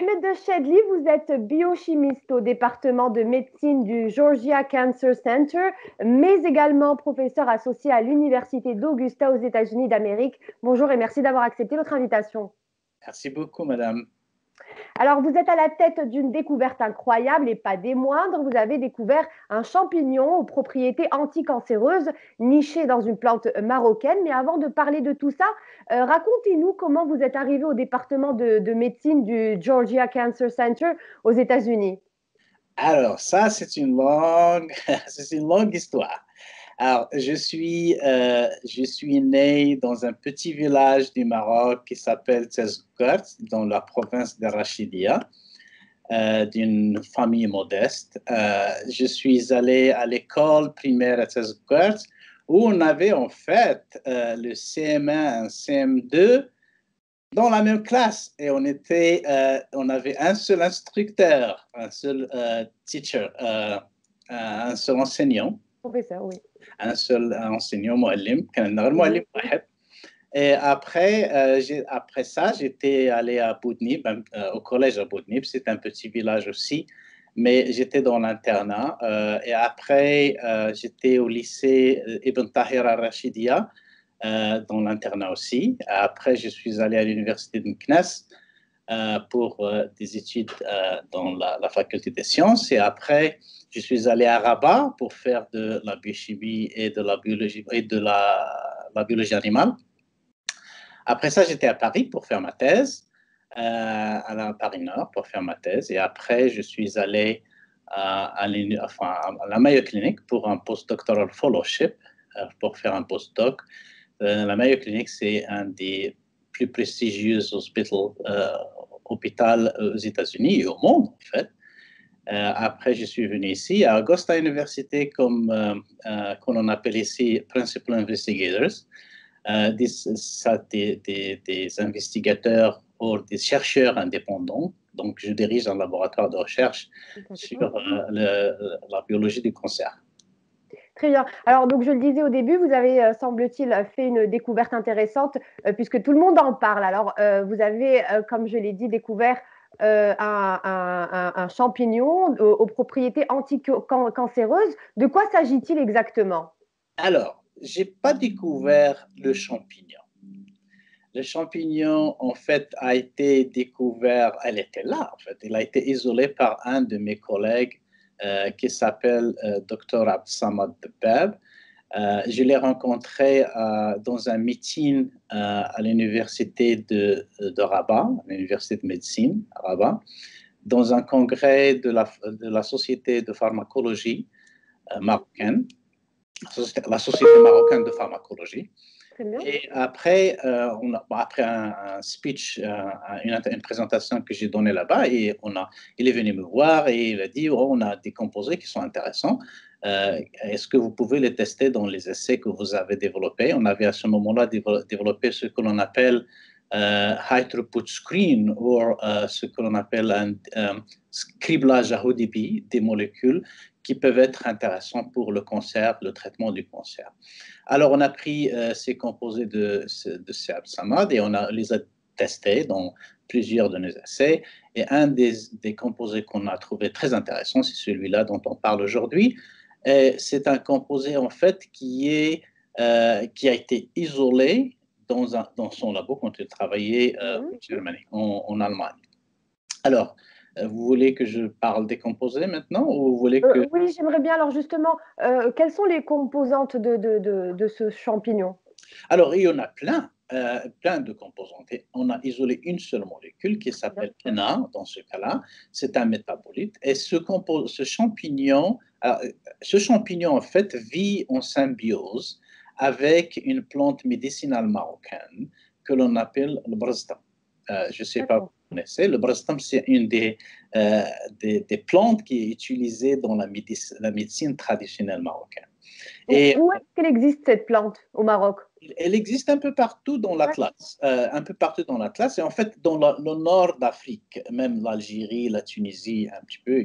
Ahmed Chadli, vous êtes biochimiste au département de médecine du Georgia Cancer Center, mais également professeur associé à l'Université d'Augusta aux États-Unis d'Amérique. Bonjour et merci d'avoir accepté notre invitation. Merci beaucoup, madame. Alors, vous êtes à la tête d'une découverte incroyable et pas des moindres. Vous avez découvert un champignon aux propriétés anticancéreuses niché dans une plante marocaine. Mais avant de parler de tout ça, racontez-nous comment vous êtes arrivé au département de médecine du Georgia Cancer Center aux États-Unis. Alors, ça, c'est une longue, c'est une longue histoire. Alors, je suis né dans un petit village du Maroc qui s'appelle Tezoukkert, dans la province de Rachidia, d'une famille modeste. Je suis allé à l'école primaire à Tezoukkert, où on avait en fait le CM1 et CM2 dans la même classe. Et on avait un seul instructeur, un seul teacher, un seul enseignant. Professeur, oui. Un seul enseignant, معلم, كان غير Mhm. معلم واحد. Et après ça, j'étais allé à Boudnib, au collège à Boudnib. C'est un petit village aussi, mais j'étais dans l'internat. Et après, j'étais au lycée Ibn Tahir al-Rachidia, dans l'internat aussi. Après, je suis allé à l'université de Meknès pour des études dans la faculté des sciences. Et après, je suis allé à Rabat pour faire de la biochimie et de la biologie, et de la biologie animale. Après ça, j'étais à Paris pour faire ma thèse, à la Paris Nord pour faire ma thèse. Et après, je suis allé à la Mayo Clinic pour un postdoctoral fellowship, pour faire un postdoc. La Mayo Clinic, c'est un des plus prestigieux hôpitaux aux États-Unis et au monde, en fait. Après, je suis venu ici à Augusta University comme qu'on appelle ici Principal Investigators. Des investigateurs ou des chercheurs indépendants. Donc, je dirige un laboratoire de recherche sur la biologie du cancer. Très bien. Alors, donc, je le disais au début, vous avez, semble-t-il, fait une découverte intéressante puisque tout le monde en parle. Alors, vous avez, comme je l'ai dit, découvert un champignon aux propriétés anticancéreuses. De quoi s'agit-il exactement? Alors, je n'ai pas découvert le champignon. Le champignon, en fait, a été découvert, elle était là, en fait. Il a été isolé par un de mes collègues qui s'appelle Dr. Abdsamad Debab. Je l'ai rencontré dans un meeting à l'université de Rabat, l'université de médecine à Rabat, dans un congrès de la Société de pharmacologie marocaine, la Société marocaine de pharmacologie. Et après, après un speech, une présentation que j'ai donnée là-bas, et il est venu me voir et il a dit oh, on a des composés qui sont intéressants. Est-ce que vous pouvez les tester dans les essais que vous avez développés? On avait à ce moment-là développé ce que l'on appelle high throughput screen, ou ce que l'on appelle un criblage à haut débit des molécules qui peuvent être intéressants pour le cancer, le traitement du cancer. Alors, on a pris ces composés de Absamad et les a testés dans plusieurs de nos essais. Et un des composés qu'on a trouvé très intéressant, c'est celui-là dont on parle aujourd'hui. C'est un composé, en fait, qui a été isolé dans son labo quand il travaillait en Allemagne. Alors, vous voulez que je parle des composés maintenant ou vous voulez que... Oui, j'aimerais bien. Alors justement, quelles sont les composantes de ce champignon? Alors, il y en a plein de composantes. Et on a isolé une seule molécule qui s'appelle PENA, dans ce cas-là. C'est un métabolite. Et ce champignon, en fait, vit en symbiose avec une plante médicinale marocaine que l'on appelle le brastam. Je ne sais pas si vous connaissez. Le brastam, c'est une des plantes qui est utilisée dans la médecine traditionnelle marocaine. Et où est-ce qu'elle existe, cette plante, au Maroc? Elle existe un peu partout dans l'Atlas, et en fait dans le nord d'Afrique, même l'Algérie, la Tunisie, un petit peu,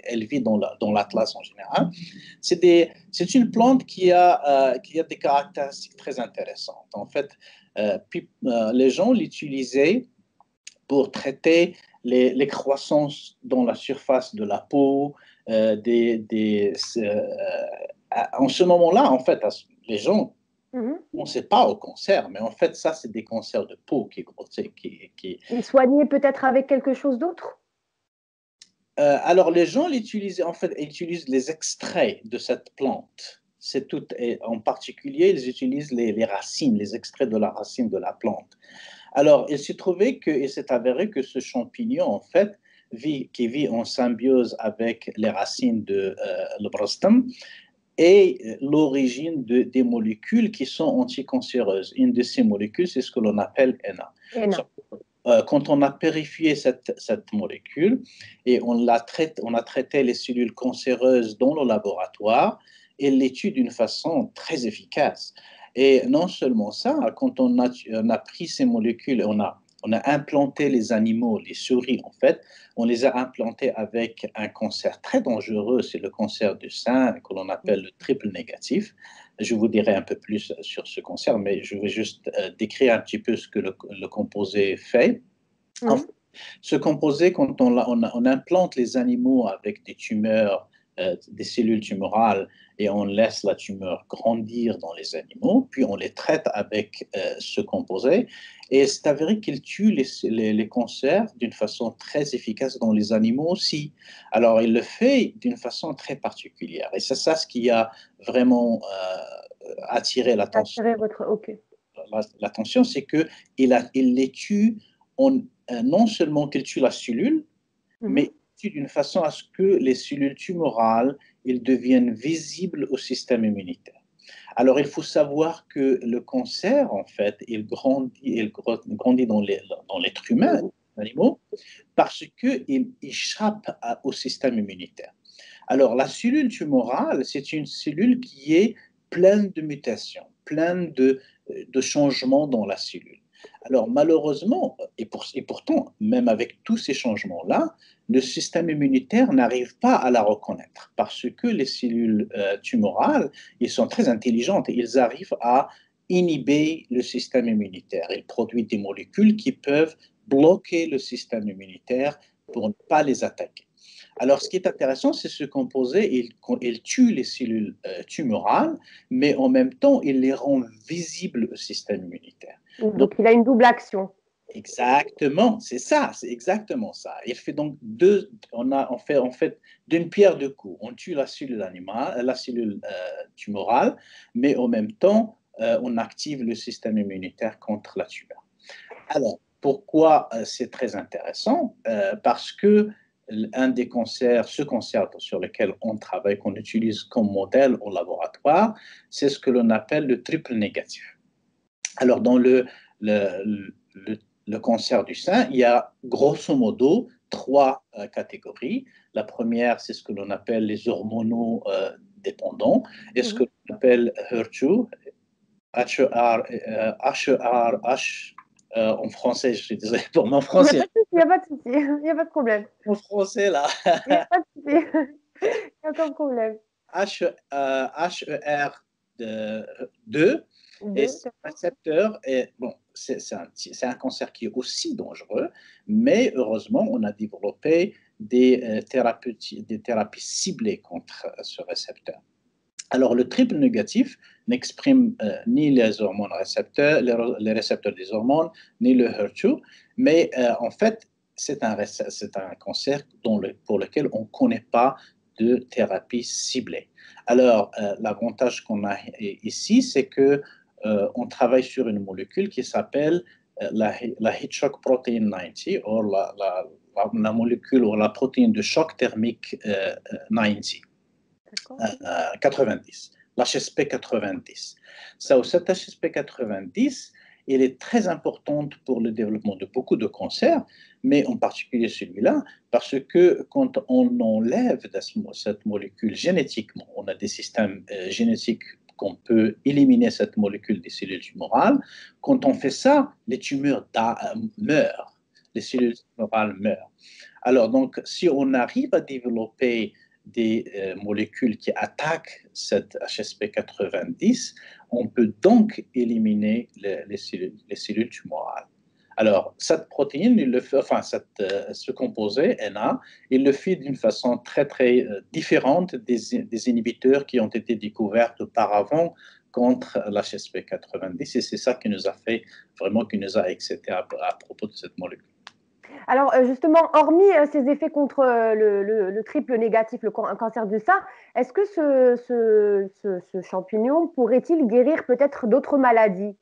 elle vit dans l'Atlas en général. C'est une plante qui a des caractéristiques très intéressantes. En fait, les gens l'utilisaient pour traiter les croissances dans la surface de la peau, en ce moment-là, en fait, les gens Mhm. on ne sait pas au cancer, mais en fait, ça, c'est des cancers de peau Et soigner peut-être avec quelque chose d'autre? Alors, les gens l'utilisent, en fait, utilisent les extraits de cette plante. C'est tout, et en particulier, ils utilisent les racines, les extraits de la racine de la plante. Alors, il s'est avéré que ce champignon, en fait, qui vit en symbiose avec les racines de l'obrostem, est l'origine des molécules qui sont anticancéreuses. Une de ces molécules, c'est ce que l'on appelle ENA. Et non. Quand on a purifié cette molécule et on a traité les cellules cancéreuses dans le laboratoire, elle les tue d'une façon très efficace. Et non seulement ça, quand on a pris ces molécules, on a implanté les animaux, les souris en fait, on les a implantés avec un cancer très dangereux, c'est le cancer du sein que l'on appelle le triple négatif. Je vous dirai un peu plus sur ce cancer, mais je vais juste décrire un petit peu ce que le composé fait. En fait, Mhm. ce composé, quand on implante les animaux avec des tumeurs, des cellules tumorales, et on laisse la tumeur grandir dans les animaux, puis on les traite avec ce composé, et c'est avéré qu'il tue les cancers d'une façon très efficace dans les animaux aussi. Alors, il le fait d'une façon très particulière, et c'est ça ce qui a vraiment attiré l'attention. Attirer votre. Ok. L'attention, c'est qu'il les tue non seulement qu'il tue la cellule, mais Mhm. il tue d'une façon à ce que les cellules tumorales ils deviennent visibles au système immunitaire. Alors, il faut savoir que le cancer, en fait, il grandit dans l'être humain, les animaux, parce qu'il échappe au système immunitaire. Alors, la cellule tumorale, c'est une cellule qui est pleine de mutations, pleine de changements dans la cellule. Alors, malheureusement, et pourtant, même avec tous ces changements-là, le système immunitaire n'arrive pas à la reconnaître parce que les cellules tumorales, ils sont très intelligentes et ils arrivent à inhiber le système immunitaire. Ils produisent des molécules qui peuvent bloquer le système immunitaire pour ne pas les attaquer. Alors, ce qui est intéressant, c'est ce composé, il tue les cellules tumorales, mais en même temps, il les rend visibles au système immunitaire. Donc, Donc, il a une double action. exactement, c'est ça, c'est exactement ça. Il fait donc on fait d'une pierre deux coups. On tue la cellule animale, la cellule tumorale, mais en même temps, on active le système immunitaire contre la tumeur. Alors, pourquoi c'est très intéressant? Parce que un des cancers, ce cancer sur lequel on travaille, qu'on utilise comme modèle au laboratoire, c'est ce que l'on appelle le triple négatif. Alors, dans le cancer du sein, il y a grosso modo trois catégories. La première, c'est ce que l'on appelle les hormonaux dépendants, et ce que Mhm. l'on appelle HER2, H-E-R-H, en français, je suis désolé pour mon Il n'y a français. pas de souci, il n'y a pas de souci, il n'y a pas de problème. Mon français, là. Il n'y a pas de souci, il n'y a aucun problème. HER2, et Deux, ce d'accord. récepteur est, bon, c'est un cancer qui est aussi dangereux, mais heureusement, on a développé des thérapies ciblées contre ce récepteur. Alors, le triple négatif n'exprime ni les hormones récepteurs, les récepteurs des hormones, ni le HER2, mais en fait, c'est un cancer pour lequel on ne connaît pas de thérapie ciblée. Alors, l'avantage qu'on a ici, c'est que on travaille sur une molécule qui s'appelle la Heat Shock Protein 90, ou la molécule ou la protéine de choc thermique 90. D'accord. 90, l'HSP 90. Cette HSP 90, elle est très importante pour le développement de beaucoup de cancers, mais en particulier celui-là, parce que quand on enlève cette molécule génétiquement, on a des systèmes génétiques qu'on peut éliminer cette molécule des cellules tumorales. Quand on fait ça, les tumeurs meurent, les cellules tumorales meurent. Alors, donc, si on arrive à développer des molécules qui attaquent cette HSP 90, on peut donc éliminer les cellules tumorales. Alors, cette protéine, ce composé Na, il le fait d'une façon très, très différente des inhibiteurs qui ont été découverts auparavant contre l'HSP90. Et c'est ça qui nous a fait vraiment, qui nous a excité à propos de cette molécule. Alors justement, hormis ces effets contre le triple négatif, un cancer du sein, est-ce que ce champignon pourrait-il guérir peut-être d'autres maladies?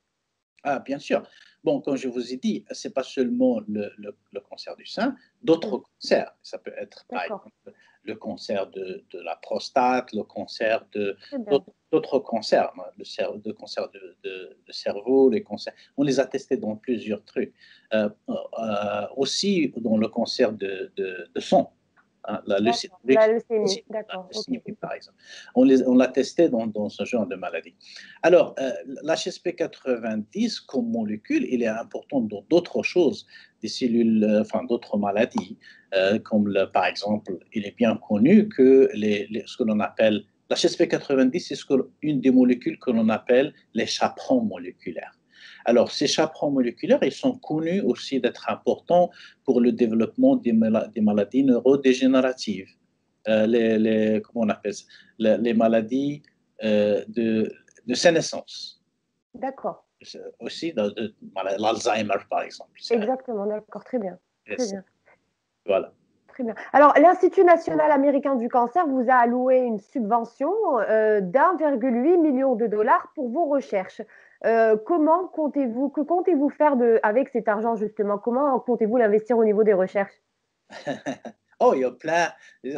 Ah, bien sûr. Bon, comme je vous ai dit, ce n'est pas seulement le cancer du sein, d'autres cancers. Ça peut être, par D'accord, exemple, le cancer de la prostate, le cancer très bien. d'autres cancers, hein, le cancer de cerveau, les cancers. On les a testés dans plusieurs trucs. Aussi dans le cancer de sang, hein, la D'accord. La leucémie, leucémie, d'accord, ok. par exemple. On l'a testé dans ce genre de maladie. Alors, l'HSP90 comme molécule, il est important dans d'autres choses, des cellules, enfin d'autres maladies, comme par exemple, il est bien connu que ce que l'on appelle l'HSP90, c'est une des molécules que l'on appelle les chaperons moléculaires. Alors, ces chaperons moléculaires, ils sont connus aussi d'être importants pour le développement des maladies neurodégénératives. Comment on appelle ça? Les maladies de sénescence. D'accord. Aussi, l'Alzheimer, par exemple. Exactement, d'accord, très bien. Très bien. Voilà. Très bien. Alors, l'Institut national américain du cancer vous a alloué une subvention d'1,8 million de dollars pour vos recherches. Que comptez-vous faire avec cet argent, justement? Comment comptez-vous l'investir au niveau des recherches? Oh, il y a plein.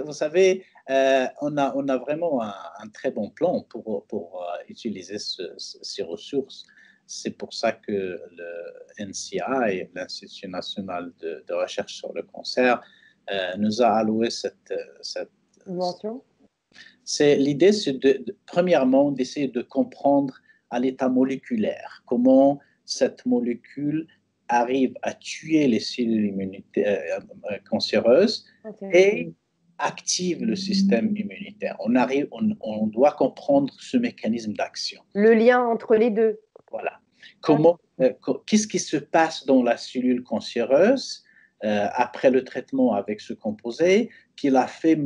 Vous savez, on a vraiment un très bon plan pour utiliser ces ressources. C'est pour ça que le NCI, l'Institut national de recherche sur le cancer, nous a alloué cette Subvention. L'idée, c'est premièrement d'essayer de comprendre à l'état moléculaire comment cette molécule arrive à tuer les cellules immunitaires cancéreuses et active le système immunitaire. On doit comprendre ce mécanisme d'action. Le lien entre les deux. Voilà. Qu'est-ce qui se passe dans la cellule cancéreuse après le traitement avec ce composé qui l'a fait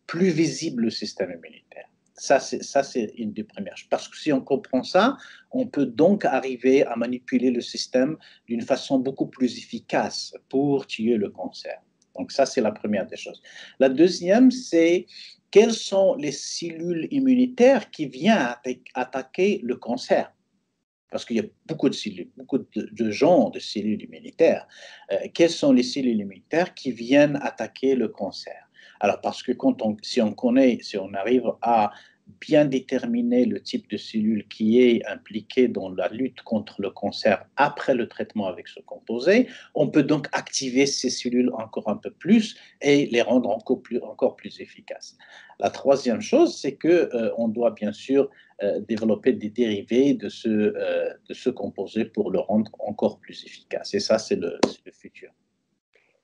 plus visible le système immunitaire. Ça, c'est une des premières choses. Parce que si on comprend ça, on peut donc arriver à manipuler le système d'une façon beaucoup plus efficace pour tuer le cancer. Donc ça, c'est la première des choses. La deuxième, c'est quelles sont les cellules immunitaires qui viennent attaquer le cancer. Parce qu'il y a beaucoup de cellules, beaucoup de genres de cellules immunitaires. Quelles sont les cellules immunitaires qui viennent attaquer le cancer? Alors, parce que si on arrive à bien déterminer le type de cellule qui est impliquée dans la lutte contre le cancer après le traitement avec ce composé, on peut donc activer ces cellules encore un peu plus et les rendre encore plus efficaces. La troisième chose, c'est qu'on doit bien sûr développer des dérivés de ce composé pour le rendre encore plus efficace. Et ça, c'est le futur.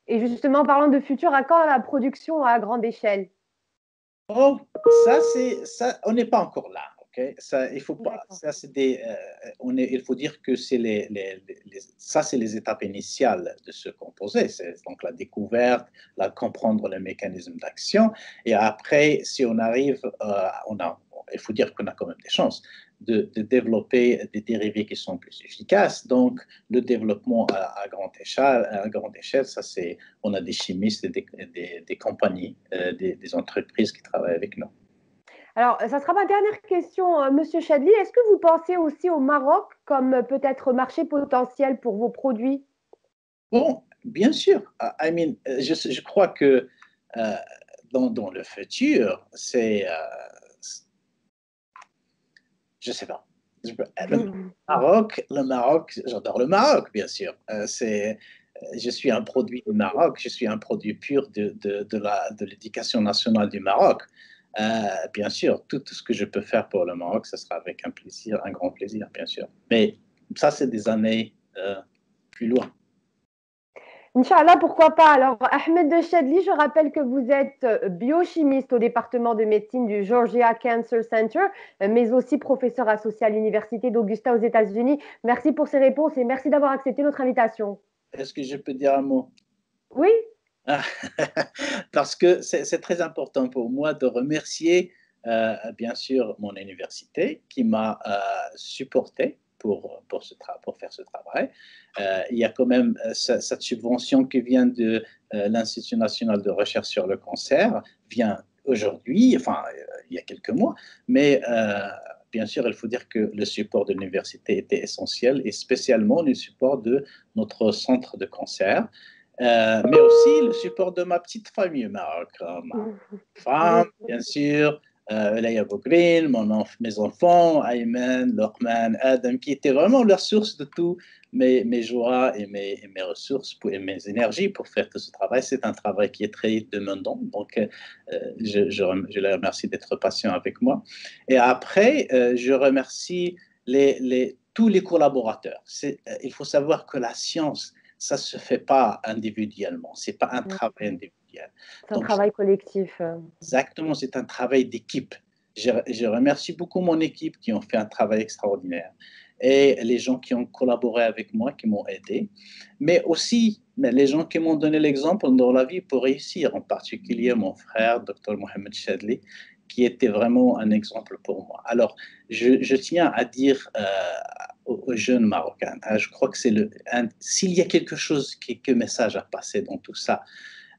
Et justement, parlant de futur, à quand la production à grande échelle? Oh, ça, on n'est pas encore là. Okay? Ça, il faut pas. Ça, c'est il faut dire que c'est ça, c'est les étapes initiales de ce composé. C'est donc la découverte, comprendre le mécanisme d'action. Et après, si on arrive, il faut dire qu'on a quand même des chances de développer des dérivés qui sont plus efficaces. Donc, le développement à grande échelle, ça c'est, on a des chimistes et des compagnies, des entreprises qui travaillent avec nous. Alors, ça sera ma dernière question, Monsieur Chadli. Est-ce que vous pensez aussi au Maroc comme peut-être marché potentiel pour vos produits? Bon, bien sûr. Je crois que dans le futur, je sais pas. Le Maroc, j'adore le Maroc, bien sûr. Je suis un produit du Maroc, je suis un produit pur de l'éducation nationale du Maroc. Bien sûr, tout ce que je peux faire pour le Maroc, ce sera avec un plaisir, un grand plaisir, bien sûr. Mais ça, c'est des années plus loin. Inch'Allah, pourquoi pas. Alors, Ahmed de Chadli, je rappelle que vous êtes biochimiste au département de médecine du Georgia Cancer Center, mais aussi professeur associé à l'Université d'Augusta aux États-Unis. Merci pour ces réponses et merci d'avoir accepté notre invitation. est-ce que je peux dire un mot? Oui, Ah, parce que c'est très important pour moi de remercier, bien sûr, mon université qui m'a supporté pour faire ce travail. Il y a quand même cette subvention qui vient de l'Institut national de recherche sur le cancer, vient aujourd'hui, enfin, il y a quelques mois, mais bien sûr, il faut dire que le support de l'université était essentiel et spécialement le support de notre centre de cancer. Mais aussi le support de ma petite famille au Maroc, ma femme, bien bien sûr, Leia Bougrine, mes enfants, Ayman, Lokman, Adam, qui étaient vraiment la source de tout mes joies et mes ressources et mes énergies pour faire tout ce travail. C'est un travail qui est très demandant, donc je les remercie d'être patient avec moi. Et après, je remercie tous les collaborateurs. Il faut savoir que la science, ça ne se fait pas individuellement, ce n'est pas un sûr. travail individuel. C'est un Donc, travail collectif. exactement, c'est un travail d'équipe. Je remercie beaucoup mon équipe qui ont fait un travail extraordinaire et les gens qui ont collaboré avec moi, qui m'ont aidé, mais aussi les gens qui m'ont donné l'exemple dans la vie pour réussir, en particulier mon frère, Dr Mohamed Chadli, qui était vraiment un exemple pour moi. Alors, je tiens à dire aux jeunes Marocains, hein, je crois que s'il y a quelque chose que message à passer dans tout ça,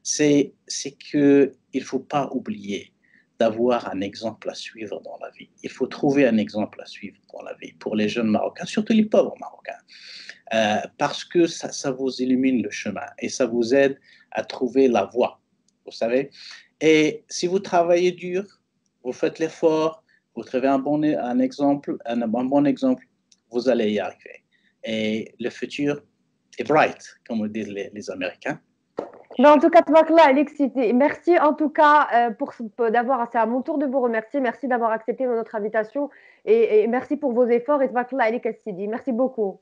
c'est qu'il ne faut pas oublier d'avoir un exemple à suivre dans la vie. Il faut trouver un exemple à suivre dans la vie pour les jeunes Marocains, surtout les pauvres Marocains, parce que ça vous illumine le chemin et ça vous aide à trouver la voie, vous savez. Et si vous travaillez dur, vous faites l'effort, vous trouvez un bon exemple, vous allez y arriver. Et le futur est bright, comme disent les Américains. Ben, en tout cas, Tabarakallah, Alexis, merci en tout cas d'avoir, c'est à mon tour de vous remercier. Merci d'avoir accepté notre invitation et merci pour vos efforts. Et Tabarakallah, Alexis, merci beaucoup.